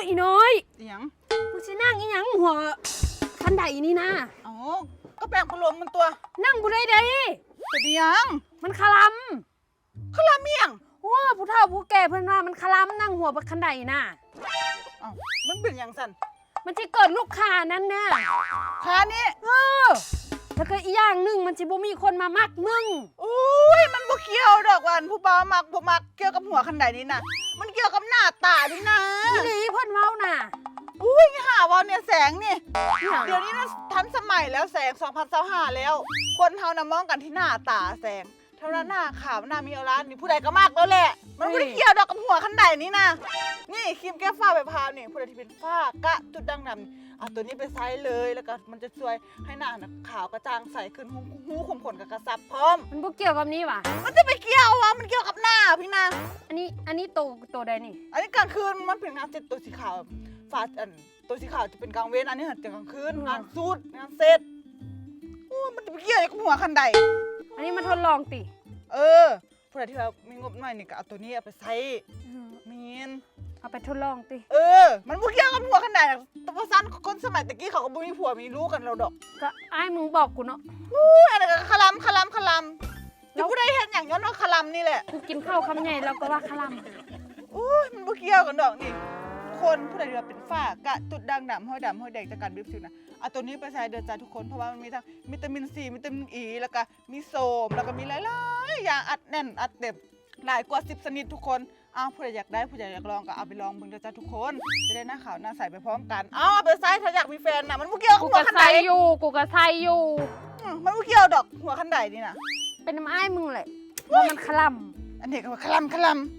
อีน้อย อีหยัง มึงสินั่งอีหยังหัวคันใดนี่นะ อ๋อก็แปลงพัดลมมันตัว นั่งบ่ได้เด้ เป็นอีหยัง มันคล คือลาเมียง ำว้าผู้เฒ่าผู้แก่เพิ่นว่ามันคลำนั่งหัวบักคันใดน่ะ อ้าวมันเป็นอย่างสั่น มันสิเกิดลูกค้านั่นน่ะ ขานี้ แล้วก็อีกอย่างหนึงมันสิบ่มีคนมามักมึง อุ้ยมันบ่เกี่ยวดอกวันผู้บ่าวมักบ่มักเกี่ยวกับหัวคันใดนี่นะมันเกี่ยวกับหน้าตานี่นะ อีหลีเพิ่นเว้าน่ะ อุ้ยหาว่าเนี่ยแสงนี่ อีหยัง เดี๋ยวนี้นะทันสมัยแล้วแสง2025แล้ว คนเฮานะมองกันที่หน้าตาแสงเท่านั้นหน้าขาวหน้ามีออร่านี่ผู้ใดก็มากแล้วแหละ มันไม่ได้เกี่ยวดอกกับหัวคันใดนี่นะนี่ครีมแก้ฝ้าแบบพราวนี่ผู้ใดที่เป็นฝ้ากระจุดด่างดำเอาตัวนี้ไปใช้เลยแล้วก็มันจะช่วยให้หน้าน่ะขาวกระจ่างใสขึ้นหูขมขนกับกระซับพร้อม มันบ่เกี่ยวกับนี้ว่ะ มันจะไปเกี่ยววะมันเกี่ยวกับหน้าพี่นาง อันนี้โตใดนี่ อันนี้กลางคืนมันเป็นงานเสร็จตัวสีขาวฟ้าตัวสีขาวจะเป็นกลางเว้นอันนี้หันจะกลางคืนงานสูตรงานเสร็จโอ้มันจะไปเกี่ยวกับหัวคันใด อันนี้มาทดลองติ ผู้ใดที่ว่ามีงบหน่อยนี่ก็เอาตัวนี้เอาไปใช้มีน เอาไปทดลองติ มันบ่เกี่ยวกับหัวคันใดหรอกแต่ว่าสั้นคนสมัยตะกี้เขาก็บ่มีผัวมีลูกกันเราดอก ก็อ้ายมึงบอกกูเนาะ อันนั้นก็คลำแล้วผู้ใดเห็นอย่างย้อนว่าคลำนี่แหละ กูกินข้าวคำใหญ่แล้วก็ว่าคล มันบ่เกี่ยวกันดอกนี่คนผู้ใดที่ว่าเป็นฝ้ากระจุดด่างดำห้อยดำห้อยแดงจากการบิบสิวนะเอาตัวนี้ไปใช้เดินใจทุกคนเพราะว่ามันมีทั้งวิตามินซีวิตามินอีแล้วก็มีโซมแล้วก็มีหลายๆอย่างอัดแน่นอัดเต็มหลายกว่า10ชนิดทุกคนผู้ใดอยากได้ผู้ใดอยากลองก็เอาไปลองเบิ่งเด้อจ้าทุกคนจะได้หน้าขาวหน้าใสไปพร้อมกันเอาไปใช้ถ้าอยากมีแฟนน่ะมันบ่เกี่ยว ำ กับ กู หัว ก็ คันใด ใส่อยู่กูก็ใส่อยู่ มันบ่เกี่ยวดอกหัวคันใดนี่น่ะ เป็นน้ำอ้ายมึงแหละว่ามันคล อันนี้ก็ว่าคลำ